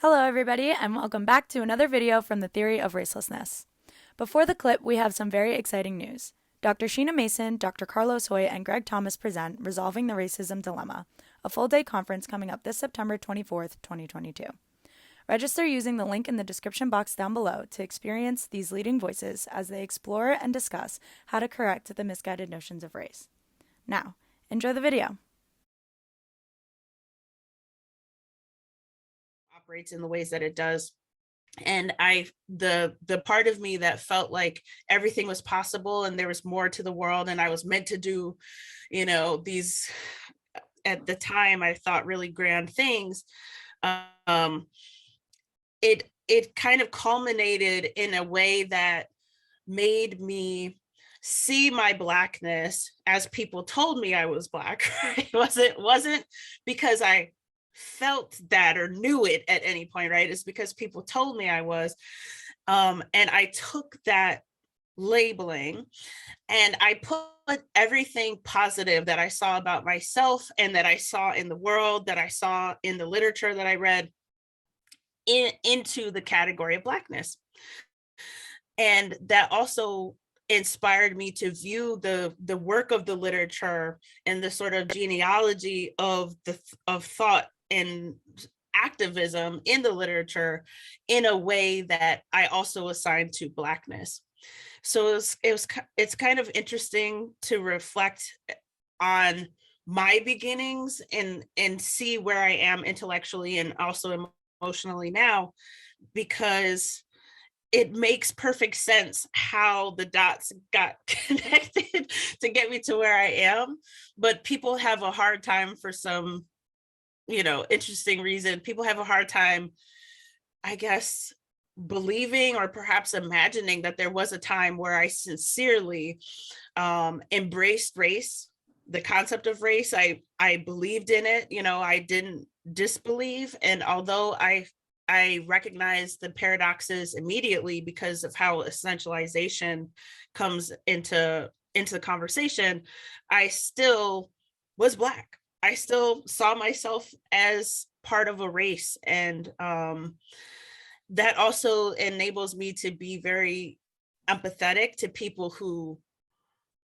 Hello everybody and welcome back to another video from the Theory of Racelessness. Before the clip, we have some very exciting news. Dr. Sheena Mason, Dr. Carlos Hoyt, and Greg Thomas present Resolving the Racism Dilemma, a full-day conference coming up this September 24th, 2022. Register using the link in the description box down below to experience these leading voices as they explore and discuss how to correct the misguided notions of race. Now, enjoy the video. Operates in the ways that it does. And the part of me that felt like everything was possible and there was more to the world and I was meant to do, these, at the time I thought, really grand things. It kind of culminated in a way that made me see my Blackness as people told me I was Black. Right? It wasn't because I felt that or knew it at any point, right? It's because people told me I was. And I took that labeling and I put everything positive that I saw about myself and that I saw in the world, that I saw in the literature that I read, into the category of Blackness. And that also inspired me to view the work of the literature and the sort of genealogy of thought and activism in the literature in a way that I also assigned to Blackness. So it's kind of interesting to reflect on my beginnings and see where I am intellectually and also emotionally now, because it makes perfect sense how the dots got connected to get me to where I am. But people have a hard time, for some interesting reason, people have a hard time, I guess, believing or perhaps imagining that there was a time where I sincerely embraced race, the concept of race. I believed in it, I didn't disbelieve. And although I recognize the paradoxes immediately because of how essentialization comes into the conversation, I still was Black. I still saw myself as part of a race. And that also enables me to be very empathetic to people who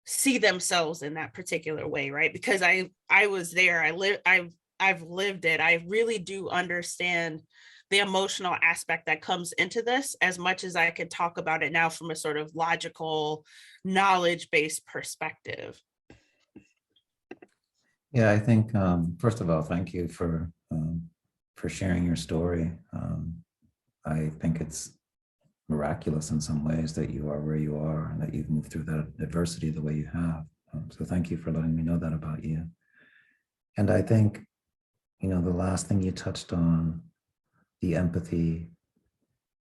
see themselves in that particular way, right? Because I was there. I've lived it. I really do understand the emotional aspect that comes into this, as much as I can talk about it now from a sort of logical, knowledge-based perspective. Yeah, I think, first of all, thank you for sharing your story. I think it's miraculous in some ways that you are where you are and that you've moved through that adversity the way you have. So thank you for letting me know that about you. And I think, the last thing you touched on, the empathy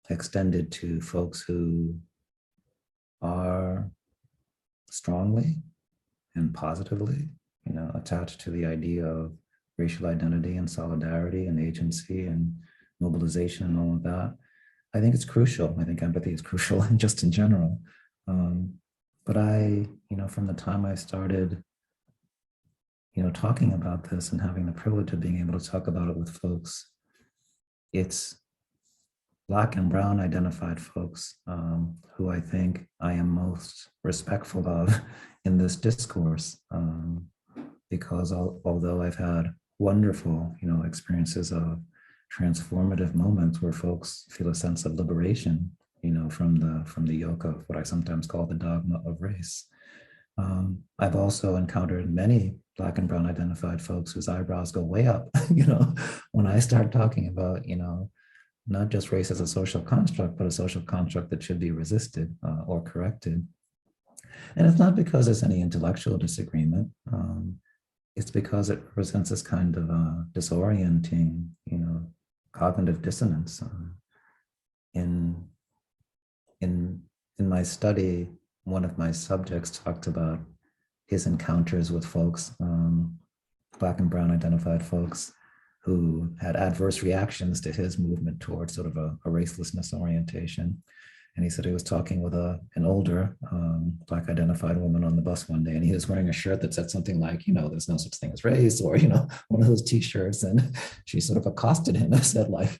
extended to folks who are strongly and positively attached to the idea of racial identity and solidarity and agency and mobilization and all of that. I think it's crucial. I think empathy is crucial and just in general. But I, from the time I started, talking about this and having the privilege of being able to talk about it with folks, it's Black and Brown identified folks who I think I am most respectful of in this discourse. Because although I've had wonderful, experiences of transformative moments where folks feel a sense of liberation, from the yoke of what I sometimes call the dogma of race. I've also encountered many Black and Brown identified folks whose eyebrows go way up, when I start talking about, not just race as a social construct, but a social construct that should be resisted or corrected. And it's not because there's any intellectual disagreement. It's because it represents this kind of disorienting, cognitive dissonance. In my study, one of my subjects talked about his encounters with folks, Black and Brown identified folks, who had adverse reactions to his movement towards sort of a racelessness orientation. And he said he was talking with an older Black identified woman on the bus one day, and he was wearing a shirt that said something like, there's no such thing as race, or, one of those t-shirts. And she sort of accosted him and said, like,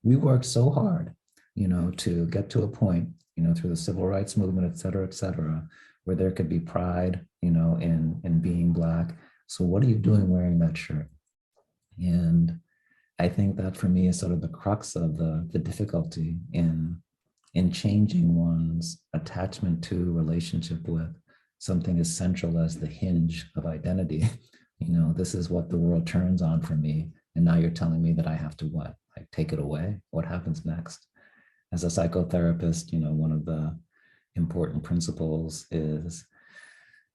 we worked so hard, to get to a point, through the civil rights movement, et cetera, where there could be pride, in being Black. So what are you doing wearing that shirt? And I think that for me is sort of the crux of the difficulty in changing one's attachment to, relationship with something as central as the hinge of identity. This is what the world turns on for me. And now you're telling me that I have to what? Like take it away? What happens next? As a psychotherapist, one of the important principles is,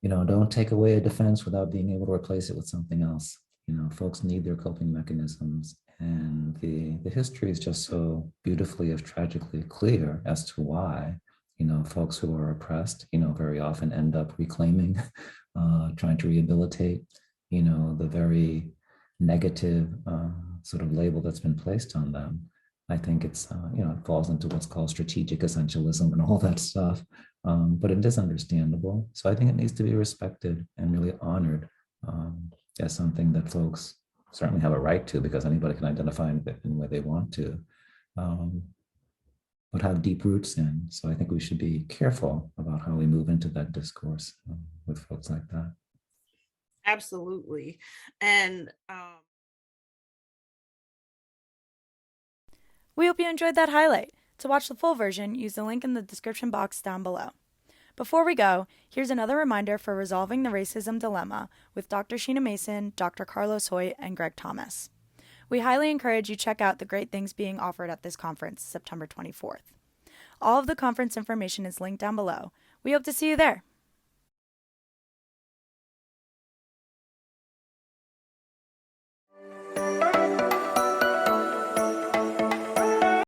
don't take away a defense without being able to replace it with something else. Folks need their coping mechanisms. And the history is just so beautifully, if tragically clear as to why, folks who are oppressed, very often end up reclaiming, trying to rehabilitate, the very negative sort of label that's been placed on them. I think it's, it falls into what's called strategic essentialism and all that stuff. But it is understandable. So I think it needs to be respected and really honored as something that folks certainly have a right to, because anybody can identify in the way they want to, but have deep roots in. So I think we should be careful about how we move into that discourse with folks like that. Absolutely. And We hope you enjoyed that highlight. To watch the full version, use the link in the description box down below. Before we go, here's another reminder for Resolving the Racism Dilemma with Dr. Sheena Mason, Dr. Carlos Hoyt, and Greg Thomas. We highly encourage you check out the great things being offered at this conference, September 24th. All of the conference information is linked down below. We hope to see you there.